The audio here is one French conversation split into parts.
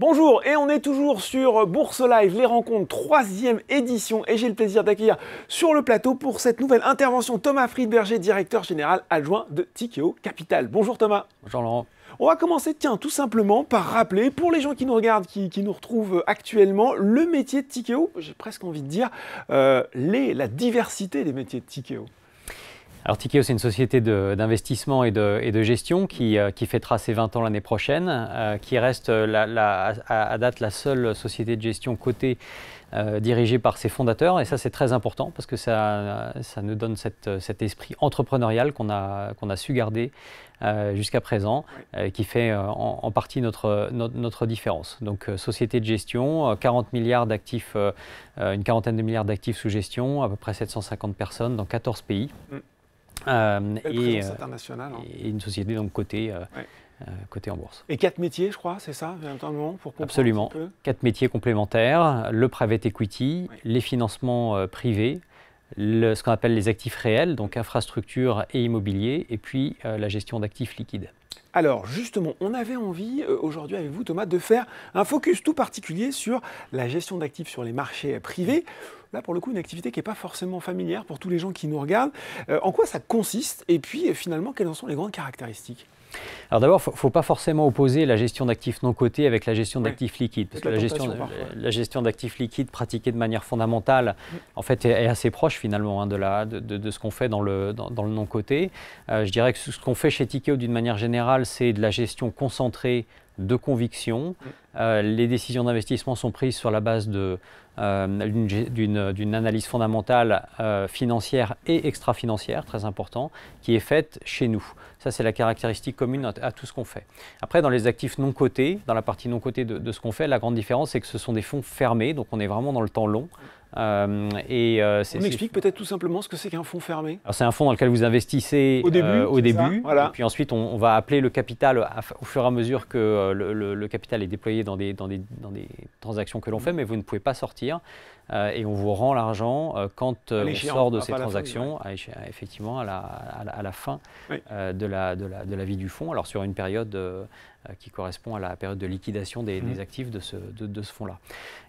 Bonjour, et on est toujours sur Bourse Live, les rencontres, troisième édition, et j'ai le plaisir d'accueillir sur le plateau pour cette nouvelle intervention Thomas Friedberger, directeur général adjoint de Tikehau Capital. Bonjour Thomas. Bonjour Laurent. On va commencer, tiens, tout simplement par rappeler, pour les gens qui nous regardent, qui nous retrouvent actuellement, le métier de Tikehau, j'ai presque envie de dire, la diversité des métiers de Tikehau. Alors Tikehau, c'est une société d'investissement et de gestion qui fêtera ses 20 ans l'année prochaine, qui reste à date la seule société de gestion cotée dirigée par ses fondateurs. Et ça, c'est très important parce que ça nous donne cet esprit entrepreneurial qu'on a su garder jusqu'à présent, qui fait en partie notre différence. Donc société de gestion, 40 milliards d'actifs, une quarantaine de milliards d'actifs sous gestion, à peu près 750 personnes dans 14 pays. Et une société donc cotée en bourse. Et 4 métiers, je crois, c'est ça, véritablement, pour comprendre. Absolument. Un petit peu. 4 métiers complémentaires, le private equity, les financements privés, ce qu'on appelle les actifs réels, donc infrastructure et immobilier, et puis la gestion d'actifs liquides. Alors justement, on avait envie aujourd'hui avec vous Thomas de faire un focus tout particulier sur la gestion d'actifs sur les marchés privés. Là pour le coup une activité qui n'est pas forcément familière pour tous les gens qui nous regardent. En quoi ça consiste et puis finalement quelles en sont les grandes caractéristiques ? Alors d'abord, il ne faut pas forcément opposer la gestion d'actifs non cotés avec la gestion d'actifs liquides. Parce que la gestion d'actifs liquides pratiquée de manière fondamentale, en fait, est assez proche finalement de ce qu'on fait dans le non coté. Je dirais que ce qu'on fait chez Tikehau d'une manière générale, c'est de la gestion concentrée de conviction. Les décisions d'investissement sont prises sur la base d'une analyse fondamentale financière et extra-financière, très important, qui est faite chez nous. Ça, c'est la caractéristique commune à tout ce qu'on fait. Après, dans les actifs non cotés, dans la partie non cotée de ce qu'on fait, la grande différence, c'est que ce sont des fonds fermés, donc on est vraiment dans le temps long. On explique peut-être tout simplement ce que c'est qu'un fonds fermé. C'est un fonds dans lequel vous investissez au début voilà. Et puis ensuite on va appeler le capital au fur et à mesure que le capital est déployé dans des transactions que l'on fait, mais vous ne pouvez pas sortir et on vous rend l'argent quand on sort de ces transactions, effectivement à la fin de la vie du fonds, alors sur une période qui correspond à la période de liquidation des actifs de ce fonds-là.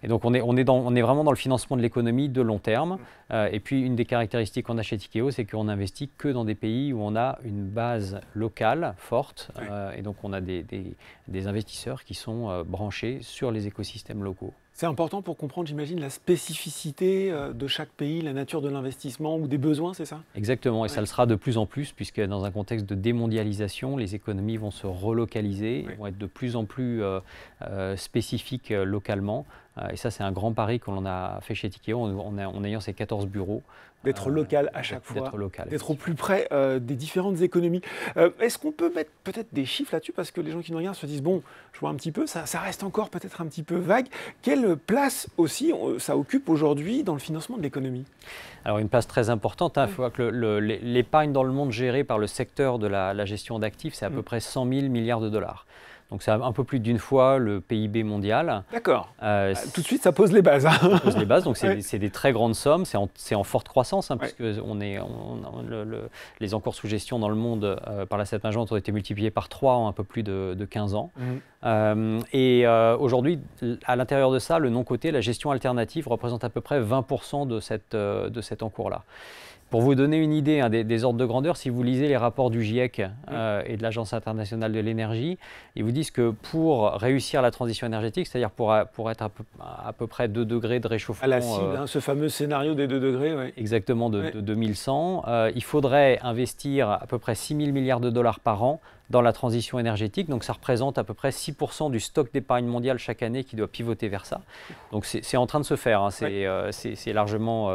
Et donc on est vraiment dans le financement de l'économie de long terme. Et puis une des caractéristiques qu'on a chez Tikehau, c'est qu'on n'investit que dans des pays où on a une base locale forte. Et donc on a des investisseurs qui sont branchés sur les écosystèmes locaux. C'est important pour comprendre, j'imagine, la spécificité de chaque pays, la nature de l'investissement ou des besoins, c'est ça ? Exactement, et ça le sera de plus en plus, puisque dans un contexte de démondialisation, les économies vont se relocaliser, vont être de plus en plus spécifiques localement. Et ça, c'est un grand pari que l'on a fait chez Tikehau en ayant ces 14 bureaux. D'être local à chaque fois, d'être au plus près des différentes économies. Est-ce qu'on peut mettre peut-être des chiffres là-dessus, parce que les gens qui nous regardent se disent, bon, je vois un petit peu, ça reste encore peut-être un petit peu vague. Quelle place aussi ça occupe aujourd'hui dans le financement de l'économie ? Alors une place très importante, il faut voir que l'épargne dans le monde gérée par le secteur de la gestion d'actifs, c'est à peu près 100 000 milliards de dollars. Donc c'est un peu plus d'une fois le PIB mondial. D'accord. Tout de suite, ça pose les bases. Ça pose les bases, donc c'est des très grandes sommes, c'est en forte croissance, puisque les encours sous gestion dans le monde par l'asset management ont été multipliés par 3 en un peu plus de 15 ans. Aujourd'hui, à l'intérieur de ça, le non coté, la gestion alternative représente à peu près 20% de cet encours-là. Pour vous donner une idée des ordres de grandeur, si vous lisez les rapports du GIEC et de l'Agence internationale de l'énergie, ils vous disent que pour réussir la transition énergétique, c'est-à-dire pour être à peu près 2 degrés de réchauffement… À la cible, ce fameux scénario des 2 degrés. Exactement, de 2100, il faudrait investir à peu près 6 000 milliards de dollars par an dans la transition énergétique. Donc ça représente à peu près 6% du stock d'épargne mondiale chaque année qui doit pivoter vers ça. Donc c'est en train de se faire, c'est largement,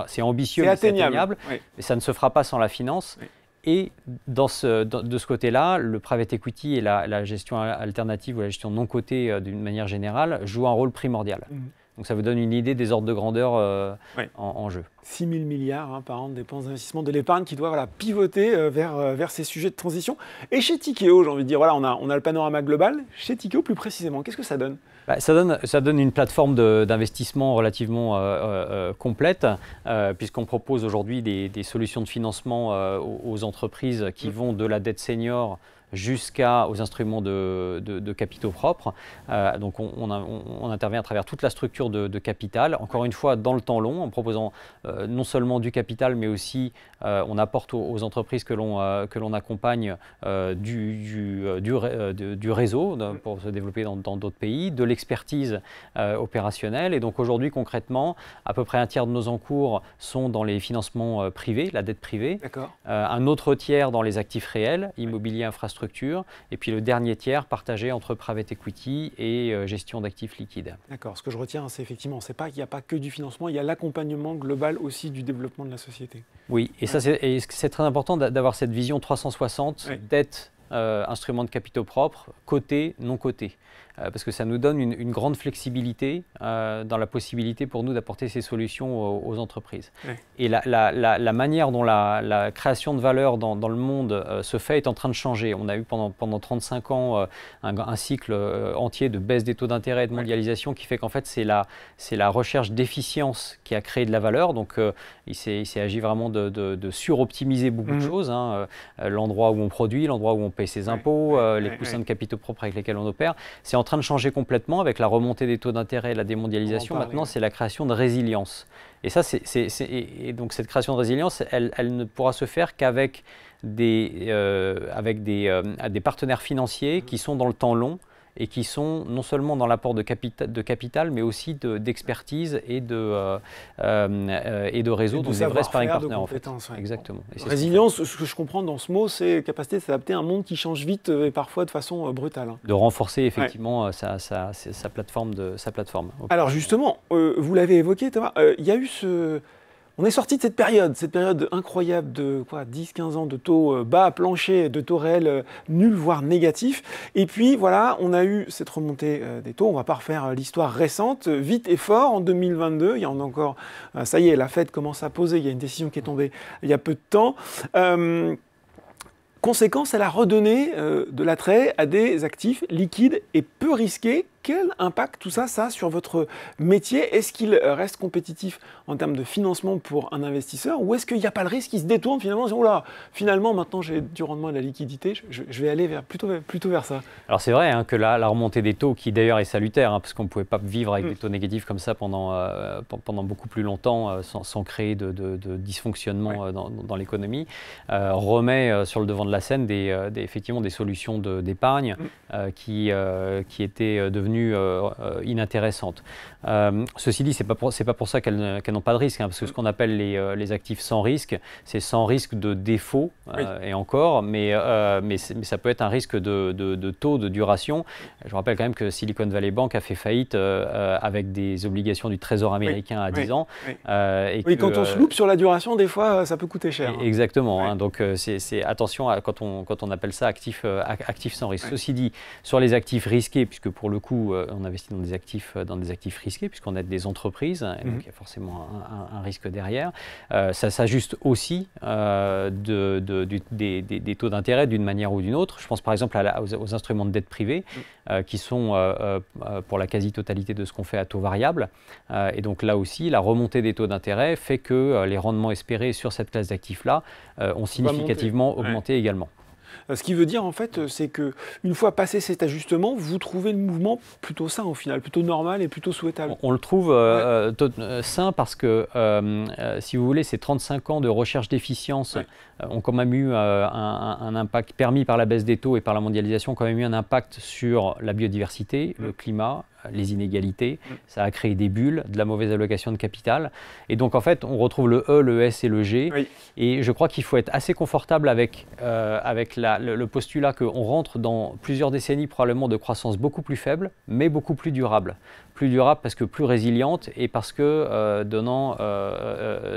c'est ambitieux, mais c'est atteignable, mais ça ne se fera pas sans la finance. Et de ce côté-là, le private equity et la gestion alternative ou la gestion non cotée d'une manière générale jouent un rôle primordial. Donc ça vous donne une idée des ordres de grandeur en jeu. 6 000 milliards par an de dépenses d'investissement de l'épargne qui doit pivoter vers ces sujets de transition. Et chez Tikehau, j'ai envie de dire, voilà, on a le panorama global. Chez Tikehau, plus précisément, qu'est-ce que ça donne ? Ça donne une plateforme d'investissement relativement complète, puisqu'on propose aujourd'hui des solutions de financement aux entreprises qui vont de la dette senior jusqu'aux instruments de capitaux propres. Donc on intervient à travers toute la structure de capital, encore une fois dans le temps long, en proposant non seulement du capital, mais aussi on apporte aux entreprises que l'on accompagne du réseau pour se développer dans d'autres pays, de l'expertise opérationnelle. Et donc aujourd'hui, concrètement, à peu près un tiers de nos encours sont dans les financements privés, la dette privée, un autre tiers dans les actifs réels, immobilier, infrastructure, et puis le dernier tiers partagé entre private equity et gestion d'actifs liquides. D'accord, ce que je retiens, c'est effectivement, c'est pas qu'il n'y a pas que du financement, il y a l'accompagnement global aussi du développement de la société. Oui, et ça c'est très important d'avoir cette vision 360, dette, instruments de capitaux propres, cotés, non cotés. Parce que ça nous donne une grande flexibilité dans la possibilité pour nous d'apporter ces solutions aux entreprises. Et la manière dont la création de valeur dans le monde se fait est en train de changer. On a eu pendant 35 ans un cycle entier de baisse des taux d'intérêt et de mondialisation qui fait qu'en fait c'est la recherche d'efficience qui a créé de la valeur. Donc il s'est agi vraiment de suroptimiser beaucoup de choses. L'endroit où on produit, l'endroit où on paye ses impôts, les coussins de capitaux propres avec lesquels on opère. C'est en train de changer complètement avec la remontée des taux d'intérêt et la démondialisation. Maintenant, c'est la création de résilience. Et ça, et donc cette création de résilience, elle ne pourra se faire qu'avec des partenaires financiers qui sont dans le temps long et qui sont non seulement dans l'apport de capital, mais aussi d'expertise et de réseau, donc des vrais sparring partners en fait. Exactement. Résilience, ce que je comprends dans ce mot, c'est capacité de s'adapter à un monde qui change vite et parfois de façon brutale. De renforcer effectivement sa plateforme. Alors justement, vous l'avez évoqué Thomas, il y a eu on est sorti de cette période incroyable de 10-15 ans de taux bas, plancher, de taux réels nuls, voire négatifs. Et puis voilà, on a eu cette remontée des taux. On ne va pas refaire l'histoire récente, vite et fort en 2022. Il y en a encore, ça y est, la Fed commence à poser. Il y a une décision qui est tombée il y a peu de temps. Conséquence, elle a redonné de l'attrait à des actifs liquides et peu risqués. Quel impact tout ça a sur votre métier? Est-ce qu'il reste compétitif en termes de financement pour un investisseur ou est-ce qu'il n'y a pas le risque qui se détourne finalement en disant, oh là, finalement maintenant j'ai du rendement et de la liquidité, je vais aller plutôt vers ça? Alors c'est vrai que la remontée des taux, qui d'ailleurs est salutaire, parce qu'on ne pouvait pas vivre avec des taux négatifs comme ça pendant beaucoup plus longtemps sans créer de dysfonctionnement dans l'économie, remet sur le devant de la scène effectivement des solutions d'épargne qui étaient devenues inintéressantes. Ceci dit, c'est pas pour ça qu'elles n'ont pas de risque, parce que ce qu'on appelle les actifs sans risque, c'est sans risque de défaut, et encore, mais ça peut être un risque de taux de duration. Je rappelle quand même que Silicon Valley Bank a fait faillite avec des obligations du Trésor américain à 10 ans. Quand on se loupe sur la duration, des fois, ça peut coûter cher. Exactement. Donc, c'est attention quand on appelle ça actifs sans risque. Ceci dit, sur les actifs risqués, puisque pour le coup, on investit dans des actifs risqués, puisqu'on aide des entreprises, et donc il y a forcément un risque derrière. Ça s'ajuste aussi des taux d'intérêt d'une manière ou d'une autre. Je pense par exemple aux instruments de dette privée, qui sont pour la quasi-totalité de ce qu'on fait à taux variable. Et donc là aussi, la remontée des taux d'intérêt fait que les rendements espérés sur cette classe d'actifs-là ont significativement augmenté également. Ce qui veut dire en fait, c'est qu'une fois passé cet ajustement, vous trouvez le mouvement plutôt sain au final, plutôt normal et plutôt souhaitable. On le trouve sain parce que, si vous voulez, ces 35 ans de recherche d'efficience ont quand même eu un impact, permis par la baisse des taux et par la mondialisation, ont quand même eu un impact sur la biodiversité, le climat, les inégalités. Ça a créé des bulles, de la mauvaise allocation de capital. Et donc, en fait, on retrouve le E, le S et le G. Et je crois qu'il faut être assez confortable avec le postulat qu'on rentre dans plusieurs décennies probablement de croissance beaucoup plus faible, mais beaucoup plus durable. Plus durable parce que plus résiliente et parce que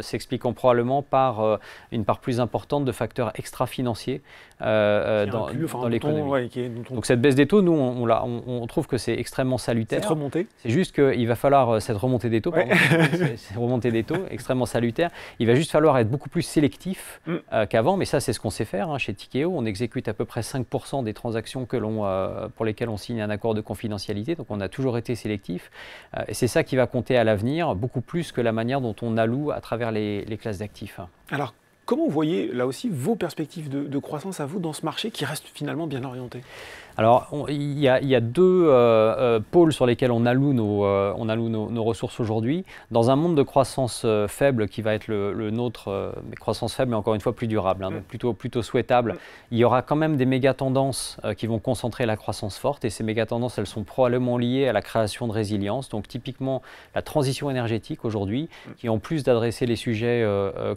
s'expliquant probablement par une part plus importante de facteurs extra-financiers dans l'économie. Donc cette baisse des taux, nous, on trouve que c'est extrêmement salutaire. Cette remontée. C'est juste qu'il va falloir, cette remontée des taux, cette remontée des taux, extrêmement salutaire, il va juste falloir être beaucoup plus sélectif qu'avant, mais ça c'est ce qu'on sait faire chez Tikehau. On exécute à peu près 5% des transactions pour lesquelles on signe un accord de confidentialité, donc on a toujours été sélectif. Et c'est ça qui va compter à l'avenir, beaucoup plus que la manière dont on alloue à travers les classes d'actifs. Alors, Comment vous voyez, là aussi, vos perspectives de croissance à vous dans ce marché qui reste finalement bien orienté? Alors, il y a deux pôles sur lesquels on alloue nos ressources aujourd'hui. Dans un monde de croissance faible qui va être le nôtre, mais croissance faible, mais encore une fois plus durable, hein, donc plutôt souhaitable, il y aura quand même des méga-tendances qui vont concentrer la croissance forte. Et ces méga-tendances, elles sont probablement liées à la création de résilience. Donc, typiquement, la transition énergétique aujourd'hui, qui en plus d'adresser les sujets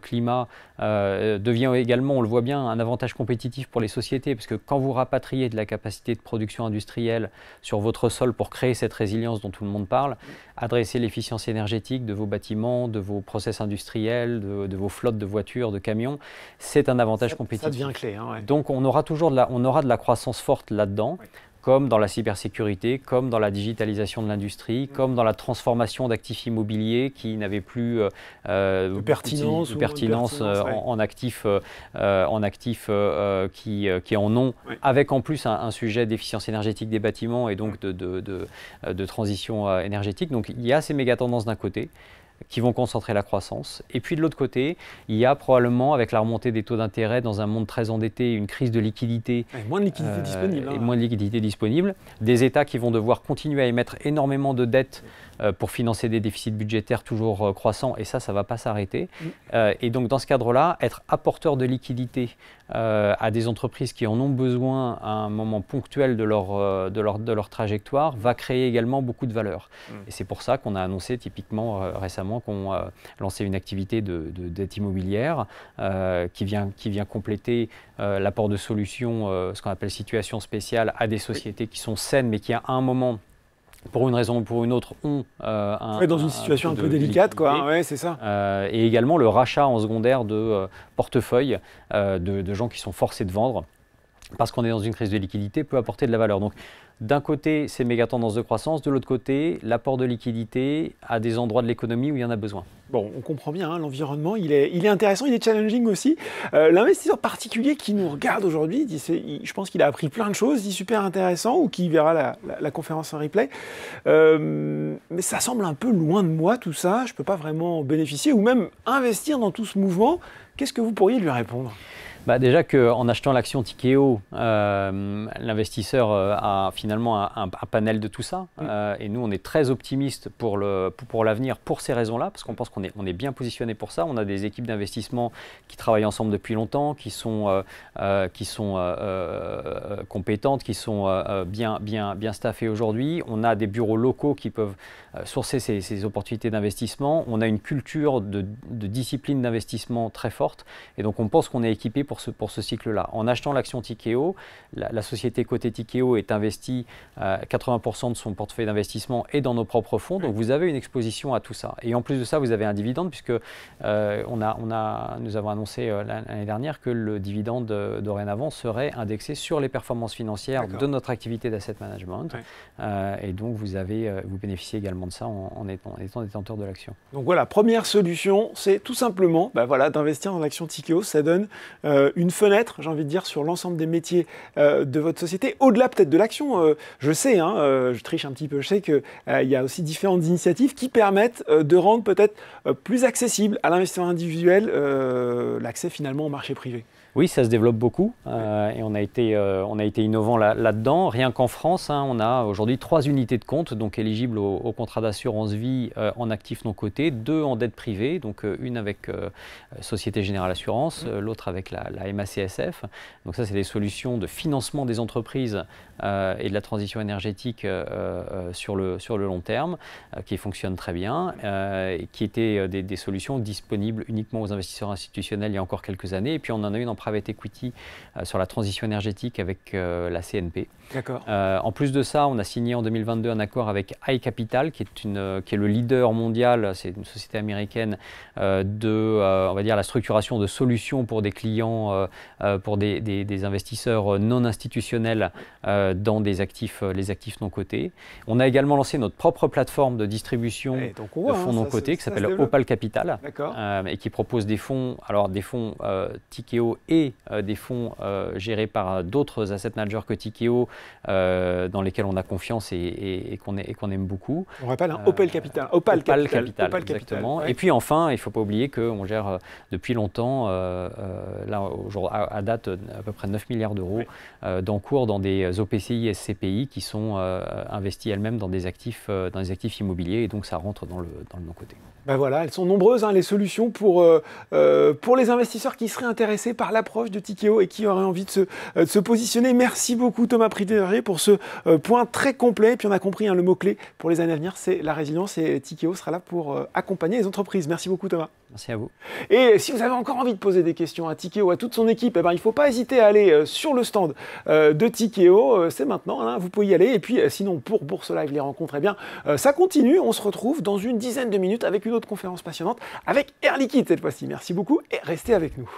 climat, devient également, on le voit bien, un avantage compétitif pour les sociétés, parce que quand vous rapatriez de la capacité de production industrielle sur votre sol pour créer cette résilience dont tout le monde parle, adresser l'efficience énergétique de vos bâtiments, de vos process industriels, de vos flottes de voitures, de camions, c'est un avantage compétitif. Ça devient clé. Hein, ouais. Donc on aura toujours de la croissance forte là-dedans. Ouais. Comme dans la cybersécurité, comme dans la digitalisation de l'industrie, comme dans la transformation d'actifs immobiliers qui n'avaient plus de pertinence en actifs, qui en ont, avec en plus un sujet d'efficience énergétique des bâtiments et donc de transition énergétique. Donc il y a ces méga-tendances d'un côté qui vont concentrer la croissance. Et puis de l'autre côté, il y a probablement, avec la remontée des taux d'intérêt dans un monde très endetté, une crise de liquidité. Et moins de liquidité disponible. Et moins de liquidité disponible. Des États qui vont devoir continuer à émettre énormément de dettes pour financer des déficits budgétaires toujours croissants. Et ça ne va pas s'arrêter. Et donc dans ce cadre-là, être apporteur de liquidité à des entreprises qui en ont besoin à un moment ponctuel de leur trajectoire va créer également beaucoup de valeur. Et c'est pour ça qu'on a annoncé typiquement récemment qu'on lançait une activité de dette immobilière qui vient compléter l'apport de solutions, ce qu'on appelle situation spéciale, à des sociétés qui sont saines mais qui à un moment, pour une raison ou pour une autre, ont dans une situation un peu délicate, quoi. Ouais, c'est ça. Et également le rachat en secondaire de portefeuilles de gens qui sont forcés de vendre parce qu'on est dans une crise de liquidité peut apporter de la valeur. Donc, d'un côté, ces méga tendances de croissance, de l'autre côté, l'apport de liquidité à des endroits de l'économie où il y en a besoin. Bon, on comprend bien, hein, l'environnement, il est intéressant, il est challenging aussi. L'investisseur particulier qui nous regarde aujourd'hui, je pense qu'il a appris plein de choses, dit super intéressant, ou qui verra la conférence en replay. Mais ça semble un peu loin de moi tout ça, je ne peux pas vraiment bénéficier ou même investir dans tout ce mouvement. Qu'est-ce que vous pourriez lui répondre ? Déjà qu'en achetant l'action Tikehau, l'investisseur a finalement un panel de tout ça. Et nous, on est très optimistes pour l'avenir pour ces raisons-là, parce qu'on pense qu'on est bien positionné pour ça. On a des équipes d'investissement qui travaillent ensemble depuis longtemps, qui sont compétentes, qui sont bien staffées aujourd'hui. On a des bureaux locaux qui peuvent sourcer ces opportunités d'investissement. On a une culture de discipline d'investissement très forte. Et donc, on pense qu'on est équipé pour ce cycle-là. En achetant l'action Tikehau, la société côté Tikehau est investie 80% de son portefeuille d'investissement et dans nos propres fonds. Donc vous avez une exposition à tout ça. Et en plus de ça, vous avez un dividende puisque nous avons annoncé l'année dernière que le dividende dorénavant serait indexé sur les performances financières de notre activité d'asset management. Et donc vous bénéficiez également de ça en étant détenteur de l'action. Donc voilà, première solution, c'est tout simplement d'investir dans l'action Tikehau. Ça donne une fenêtre, j'ai envie de dire, sur l'ensemble des métiers de votre société, au-delà peut-être de l'action. Je sais, je triche un petit peu, je sais qu'il y a aussi différentes initiatives qui permettent de rendre peut-être plus accessible à l'investisseur individuel l'accès finalement au marché privé. Oui, ça se développe beaucoup et on a été innovant là-dedans. Rien qu'en France, on a aujourd'hui 3 unités de compte donc éligibles au contrat d'assurance vie en actifs non cotés, 2 en dette privée, donc une avec Société Générale Assurance, l'autre avec la MACSF. Donc ça, c'est des solutions de financement des entreprises et de la transition énergétique sur le long terme qui fonctionnent très bien et qui étaient des solutions disponibles uniquement aux investisseurs institutionnels il y a encore quelques années. Et puis on en a une en private equity sur la transition énergétique avec la CNP. D'accord. En plus de ça, on a signé en 2022 un accord avec iCapital, qui est le leader mondial, c'est une société américaine, on va dire la structuration de solutions pour des clients, pour des investisseurs non institutionnels dans les actifs non cotés. On a également lancé notre propre plateforme de distribution de fonds non cotés qui s'appelle Opal Capital et qui propose des fonds Tikehau et des fonds gérés par d'autres asset managers que Tikehau, dans lesquels on a confiance et qu'on aime beaucoup. On rappelle, Opal Capital. Opal Capital, exactement. Ouais. Et puis enfin, il ne faut pas oublier qu'on gère depuis longtemps, là, à date, à peu près 9 milliards d'euros d'encours dans des OPCI et SCPI qui sont investis elles-mêmes dans des actifs immobiliers, et donc ça rentre dans le non-coté. Ben voilà, elles sont nombreuses, les solutions pour les investisseurs qui seraient intéressés par l'approche de Tikehau et qui auraient envie de se positionner. Merci beaucoup Thomas Pryderi pour ce point très complet. Et puis on a compris, le mot-clé pour les années à venir, c'est la résilience, et Tikehau sera là pour accompagner les entreprises. Merci beaucoup Thomas. Merci à vous. Et si vous avez encore envie de poser des questions à Tikehau, à toute son équipe, il ne faut pas hésiter à aller sur le stand de Tikehau. C'est maintenant, vous pouvez y aller. Et puis sinon, pour Bourse Live, les rencontres, ça continue. On se retrouve dans une dizaine de minutes avec une autre conférence passionnante avec Air Liquide cette fois-ci. Merci beaucoup et restez avec nous.